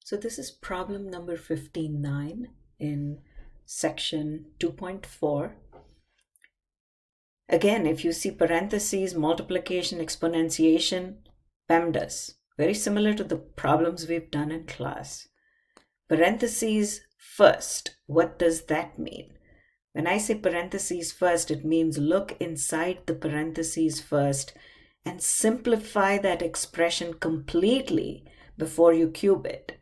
So this is problem number 59 in section 2.4. Again, if you see parentheses, multiplication, exponentiation, PEMDAS, very similar to the problems we've done in class. Parentheses first, what does that mean? When I say parentheses first, it means look inside the parentheses first and simplify that expression completely before you cube it.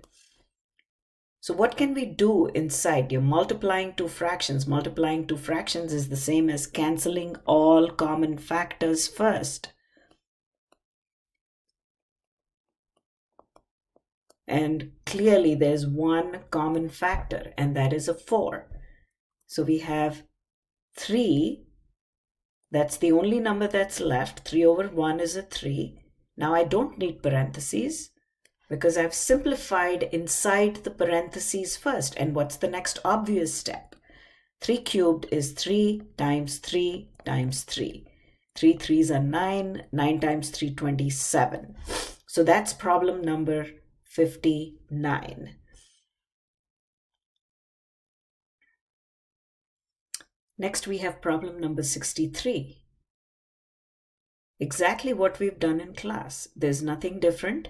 So what can we do inside? You're multiplying two fractions. Multiplying two fractions is the same as canceling all common factors first. And clearly there's one common factor, and that is a 4. So we have 3. That's the only number that's left. 3 over 1 is a 3. Now I don't need parentheses, because I've simplified inside the parentheses first. And what's the next obvious step? 3 cubed is 3 times 3 times 3. 3 3s are 9. 9 times 3, 27. So that's problem number 59. Next, we have problem number 63. Exactly what we've done in class. There's nothing different.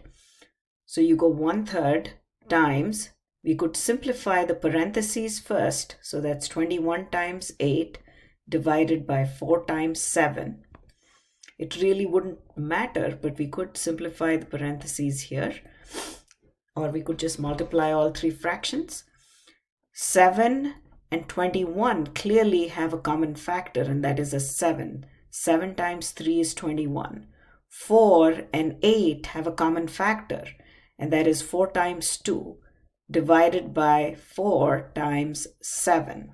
So you go 1/3 times, we could simplify the parentheses first. So that's 21 times 8 divided by 4 times 7. It really wouldn't matter, but we could simplify the parentheses here. Or we could just multiply all three fractions. 7 and 21 clearly have a common factor, and that is a 7. 7 times 3 is 21. 4 and 8 have a common factor, and that is 4 times 2 divided by 4 times 7.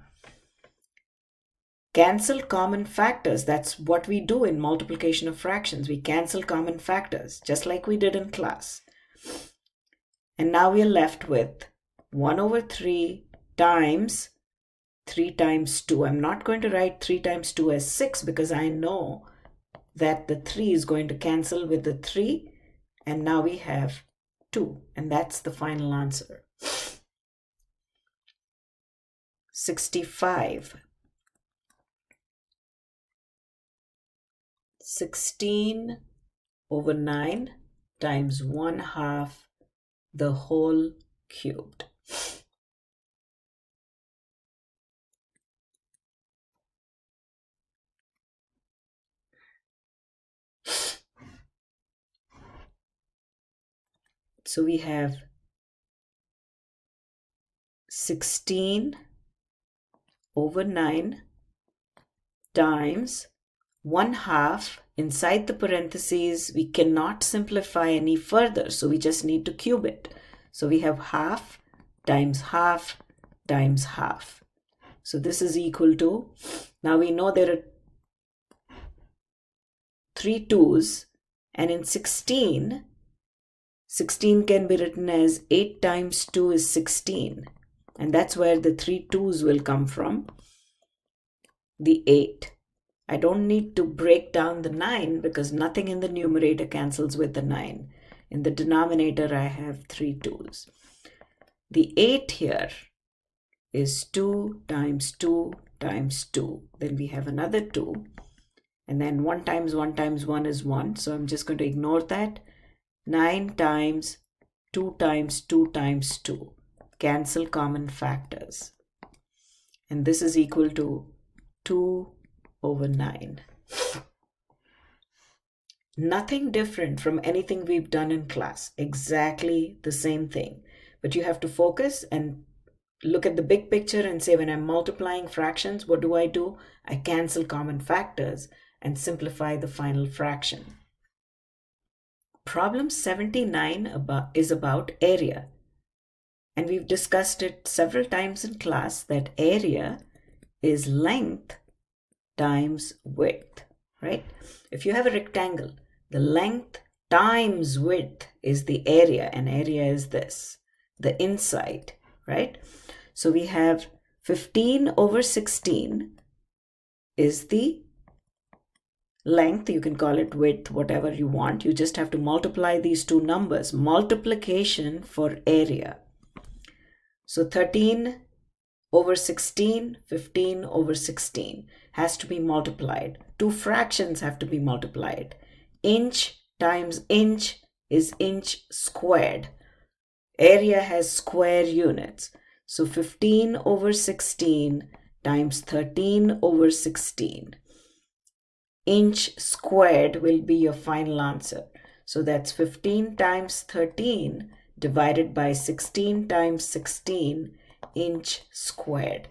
Cancel common factors. That's what we do in multiplication of fractions. We cancel common factors, just like we did in class. And now we are left with 1 over 3 times 3 times 2. I'm not going to write 3 times 2 as 6 because I know that the 3 is going to cancel with the 3. And now we have 2. And that's the final answer. 65. 16 over 9 times 1/2 the whole cubed. So we have 16 over 9 times 1/2. Inside the parentheses, we cannot simplify any further, so we just need to cube it. So we have 1/2 times 1/2 times 1/2. So this is equal to, now we know there are 3 2's, and in 16 can be written as 8 times 2 is 16. And that's where the 3 2's will come from. The 8. I don't need to break down the 9 because nothing in the numerator cancels with the 9. In the denominator, I have 3 2's. The 8 here is 2 times 2 times 2. Then we have another 2. And then 1 times 1 times 1 is 1. So I'm just going to ignore that. 9 times 2 times 2 times 2. Cancel common factors. And this is equal to 2 over 9. Nothing different from anything we've done in class. Exactly the same thing. But you have to focus and look at the big picture and say, when I'm multiplying fractions, what do? I cancel common factors and simplify the final fraction. Problem 79 is about area. And we've discussed it several times in class that area is length times width, right? If you have a rectangle, the length times width is the area, and area is this, the inside, right? So we have 15 over 16 is the length. You can call it width, whatever you want. You just have to multiply these two numbers. Multiplication for area. So 13 over 16, 15 over 16 has to be multiplied. Two fractions have to be multiplied. Inch times inch is inch squared. Area has square units. So 15 over 16 times 13 over 16. Inch squared will be your final answer. So that's 15 times 13 divided by 16 times 16 inch squared.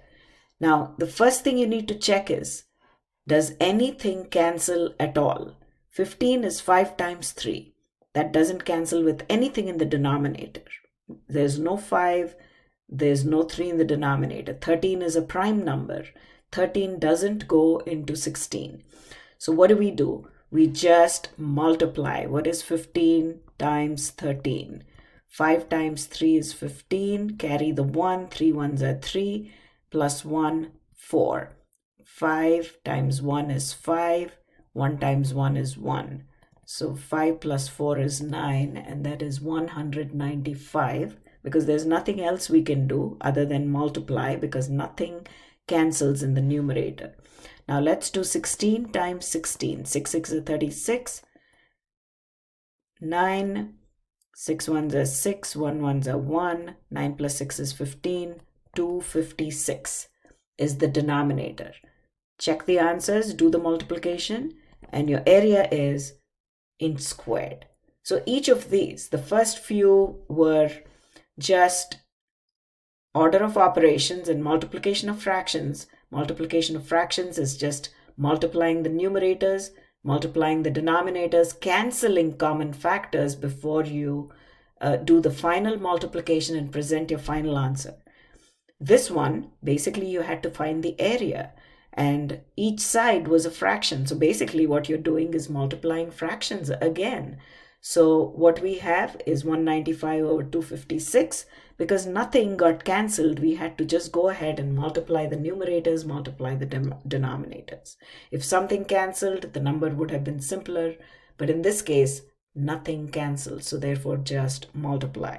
Now, the first thing you need to check is, does anything cancel at all? 15 is 5 times 3. That doesn't cancel with anything in the denominator. There's no 5, there's no 3 in the denominator. 13 is a prime number. 13 doesn't go into 16. So what do? We just multiply. What is 15 times 13? 5 times 3 is 15. Carry the 1. 3 ones are 3. Plus 1, 4. 5 times 1 is 5. 1 times 1 is 1. So 5 plus 4 is 9, and that is 195, because there's nothing else we can do other than multiply, because nothing cancels in the numerator. Now let's do 16 times 16. 6 6 is 36. 9. 6 ones are 6. 1 ones are 1. 9 plus 6 is 15. 256 is the denominator. Check the answers, do the multiplication, and your area is inch squared. So each of these, the first few were just order of operations and multiplication of fractions. Multiplication of fractions is just multiplying the numerators, multiplying the denominators, canceling common factors before you do the final multiplication and present your final answer. This one, basically you had to find the area, and each side was a fraction. So basically what you're doing is multiplying fractions again. So what we have is 195 over 256. Because nothing got cancelled, we had to just go ahead and multiply the numerators, multiply the denominators. If something cancelled, the number would have been simpler. But in this case, nothing cancelled. So therefore, just multiply.